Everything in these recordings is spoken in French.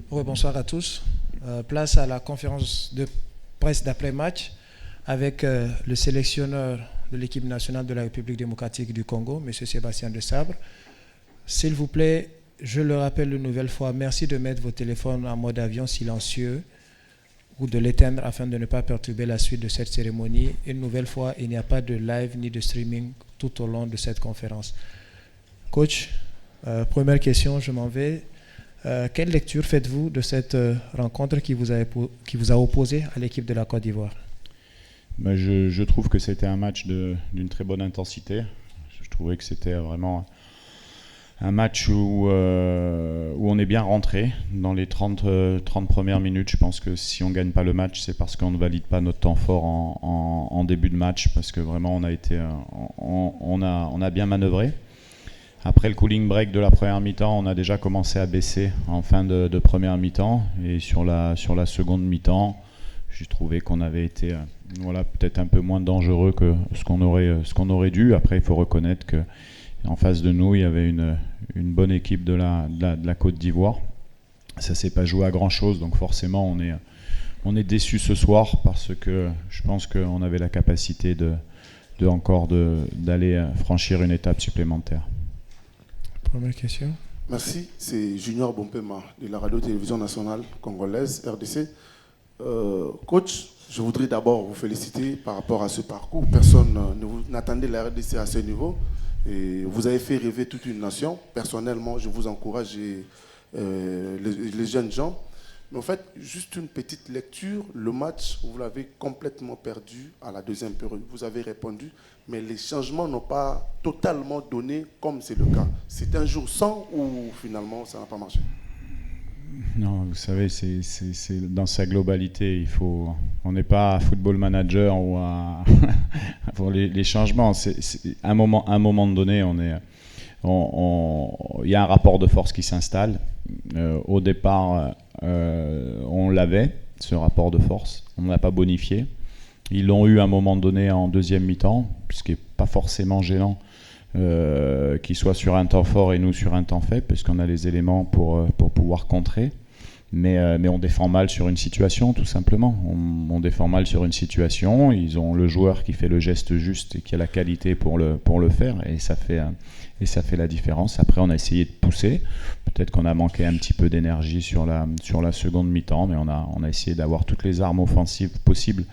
Bonsoir à tous. Place à la conférence de presse d'après-match avec le sélectionneur de l'équipe nationale de la République démocratique du Congo, M. Sébastien Desabre. S'il vous plaît, je le rappelle une nouvelle fois, merci de mettre vos téléphones en mode avion silencieux ou de l'éteindre afin de ne pas perturber la suite de cette cérémonie. Une nouvelle fois, il n'y a pas de live ni de streaming tout au long de cette conférence. Coach, première question, je m'en vais. Quelle lecture faites-vous de cette rencontre qui vous a opposé à l'équipe de la Côte d'Ivoire? Je trouve que c'était un match d'une très bonne intensité. Je trouvais que c'était vraiment un match où on est bien rentré dans les 30 premières minutes. Je pense que si on ne gagne pas le match, c'est parce qu'on ne valide pas notre temps fort en début de match, parce que vraiment on a bien manœuvré. Après le cooling break de la première mi-temps, on a déjà commencé à baisser en fin de première mi-temps. Et sur la seconde mi-temps, j'ai trouvé qu'on avait été peut-être un peu moins dangereux que ce qu'on aurait dû. Après, il faut reconnaître qu'en face de nous, il y avait une bonne équipe de la Côte d'Ivoire. Ça ne s'est pas joué à grand-chose, donc forcément, on est déçus ce soir parce que je pense qu'on avait la capacité d'aller franchir une étape supplémentaire. Première question. Merci, c'est Junior Bompema de la radio-télévision nationale congolaise, RDC. Coach, je voudrais d'abord vous féliciter par rapport à ce parcours. Personne n'attendait la RDC à ce niveau. Et vous avez fait rêver toute une nation. Personnellement, je vous encourage les jeunes gens. Mais en fait, juste une petite lecture. Le match, vous l'avez complètement perdu à la deuxième période. Vous avez répondu, mais les changements n'ont pas totalement donné comme c'est le cas. C'est un jour sans ou finalement ça n'a pas marché? Non, vous savez, c'est dans sa globalité. On n'est pas football manager ou pour les changements. À un moment donné, il y a un rapport de force qui s'installe. Au départ, on l'avait, ce rapport de force. On ne l'a pas bonifié. Ils l'ont eu à un moment donné en deuxième mi-temps, ce qui n'est pas forcément gênant qu'ils soient sur un temps fort et nous sur un temps faible, parce qu'on a les éléments pour pouvoir contrer. Mais on défend mal sur une situation, tout simplement. On défend mal sur une situation. Ils ont le joueur qui fait le geste juste et qui a la qualité pour le faire, et ça fait la différence. Après, on a essayé de pousser. Peut-être qu'on a manqué un petit peu d'énergie sur la seconde mi-temps, mais on a essayé d'avoir toutes les armes offensives possibles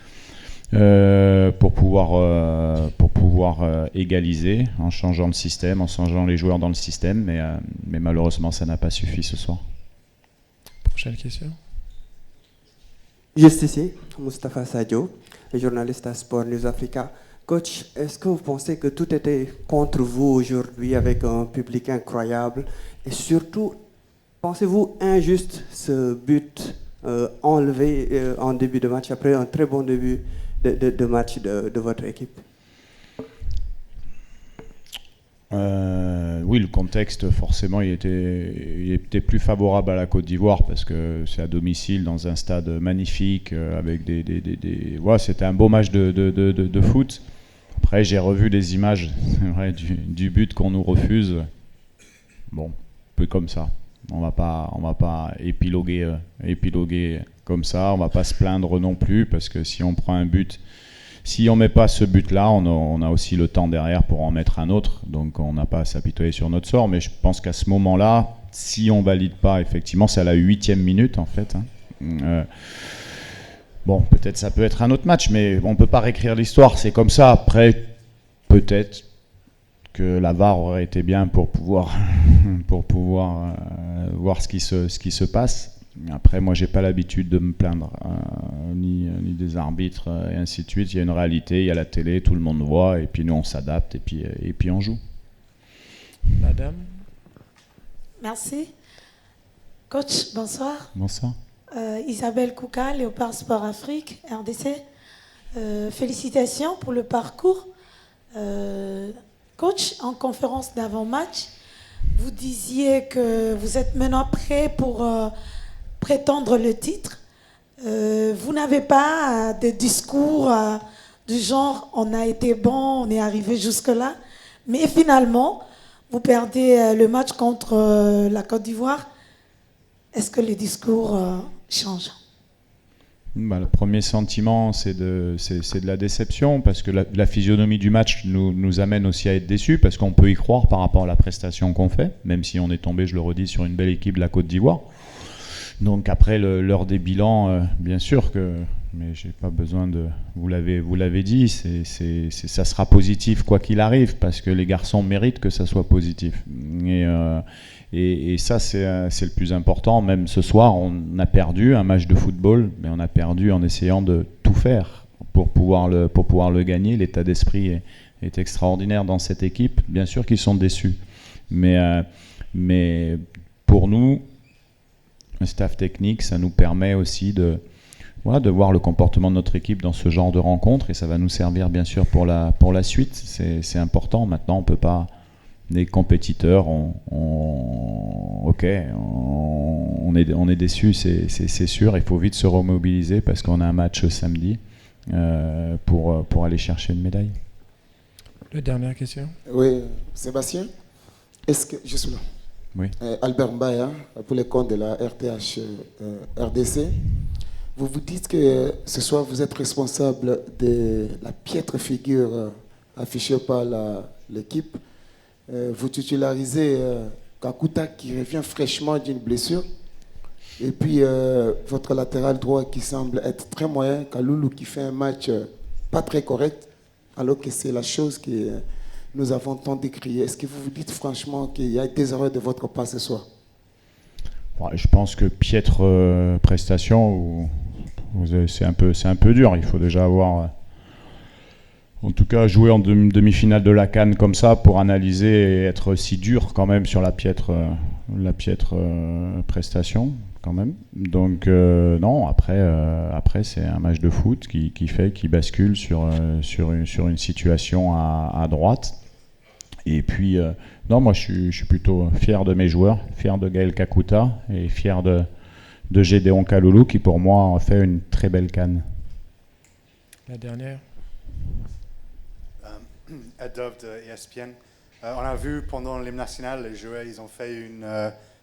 pour pouvoir égaliser en changeant le système, en changeant les joueurs dans le système. Mais malheureusement, ça n'a pas suffi ce soir. Prochaine question. Juste ici, Moustapha Sadio, journaliste à Sport News Africa. Coach, est-ce que vous pensez que tout était contre vous aujourd'hui avec un public incroyable? Et surtout, pensez-vous injuste ce but enlevé en début de match après un très bon début de match de votre équipe? Oui, le contexte, forcément, il était plus favorable à la Côte d'Ivoire parce que c'est à domicile, dans un stade magnifique, avec ouais, c'était un beau match de foot. Après, j'ai revu des images, c'est vrai, du but qu'on nous refuse. Bon, un peu comme ça. On va pas épiloguer comme ça. On va pas se plaindre non plus, parce que si on prend un but, si on met pas ce but-là, on a aussi le temps derrière pour en mettre un autre. Donc on n'a pas à s'apitoyer sur notre sort. Mais je pense qu'à ce moment-là, si on valide pas, effectivement, c'est à la 8e minute en fait. Bon, peut-être ça peut être un autre match, mais on peut pas réécrire l'histoire. C'est comme ça. Après, peut-être que la VAR aurait été bien pour pouvoir voir ce qui se passe. Après, moi, j'ai pas l'habitude de me plaindre, ni des arbitres et ainsi de suite. Il y a une réalité, il y a la télé, tout le monde voit, et puis nous, on s'adapte, et puis on joue. Madame. Merci. Coach, bonsoir. Bonsoir. Isabelle Kouka, Léopard Sport Afrique, RDC. Félicitations pour le parcours. Coach, en conférence d'avant-match, vous disiez que vous êtes maintenant prêt pour prétendre le titre. Vous n'avez pas de discours du genre « on a été bon, on est arrivé jusque-là », mais finalement, vous perdez le match contre la Côte d'Ivoire. est-ce que les discours changent? Le premier sentiment, c'est de la déception, parce que la physionomie du match nous amène aussi à être déçus, parce qu'on peut y croire par rapport à la prestation qu'on fait, même si on est tombé, je le redis, sur une belle équipe de la Côte d'Ivoire. Donc après l'heure des bilans, bien sûr que, mais j'ai pas besoin de, vous l'avez dit, ça sera positif quoi qu'il arrive, parce que les garçons méritent que ça soit positif. Et ça, c'est le plus important. Même ce soir, on a perdu un match de football, mais on a perdu en essayant de tout faire pour pouvoir le gagner. L'état d'esprit est extraordinaire dans cette équipe. Bien sûr qu'ils sont déçus. Mais pour nous, le staff technique, ça nous permet aussi de voir le comportement de notre équipe dans ce genre de rencontre. Et ça va nous servir, bien sûr, pour la suite. C'est important. Maintenant, on ne peut pas... Les compétiteurs, on est déçus, c'est sûr. Il faut vite se remobiliser parce qu'on a un match samedi pour aller chercher une médaille. La dernière question. Oui, Sébastien, est-ce que je suis là? Oui. Albert Mbaya, pour les comptes de la RTH RDC. Vous vous dites que ce soir vous êtes responsable de la piètre figure affichée par l'équipe. Vous titularisez Kakuta qui revient fraîchement d'une blessure. Et puis votre latéral droit qui semble être très moyen, Kaloulou qui fait un match pas très correct, alors que c'est la chose que nous avons tant décriée. Est-ce que vous vous dites franchement qu'il y a des erreurs de votre part ce soir? Je pense que piètre prestation, c'est un peu dur. Il faut déjà avoir... En tout cas, jouer en demi-finale de la CAN comme ça pour analyser et être si dur quand même sur la piètre prestation quand même. Donc non, après c'est un match de foot qui bascule sur une situation à droite. Et puis non, moi je suis plutôt fier de mes joueurs, fier de Gaël Kakuta et fier de Gédéon Kaloulou qui pour moi a fait une très belle CAN. La dernière. Ed Dove de ESPN. On a vu pendant l'hymne national, les joueurs ils ont fait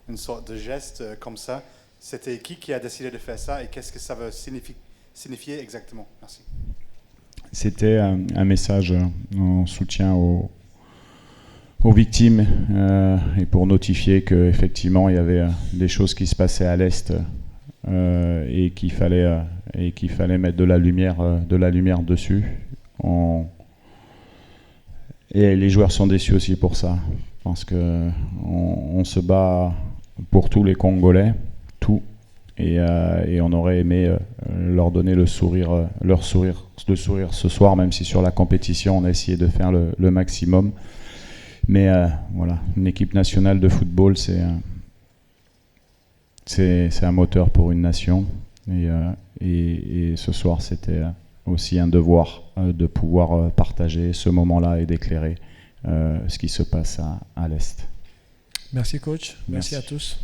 une sorte de geste comme ça. C'était qui a décidé de faire ça et qu'est-ce que ça veut signifier exactement? Merci. C'était un message en soutien aux victimes et pour notifier qu'effectivement il y avait des choses qui se passaient à l'Est et qu'il fallait mettre de la lumière dessus. Et les joueurs sont déçus aussi pour ça, parce qu'on se bat pour tous les Congolais, tout, et on aurait aimé leur donner le sourire ce soir, même si sur la compétition on a essayé de faire le maximum. Mais voilà, une équipe nationale de football, c'est un moteur pour une nation, et ce soir c'était aussi un devoir de pouvoir partager ce moment-là et d'éclairer ce qui se passe à l'Est. Merci coach, merci à tous.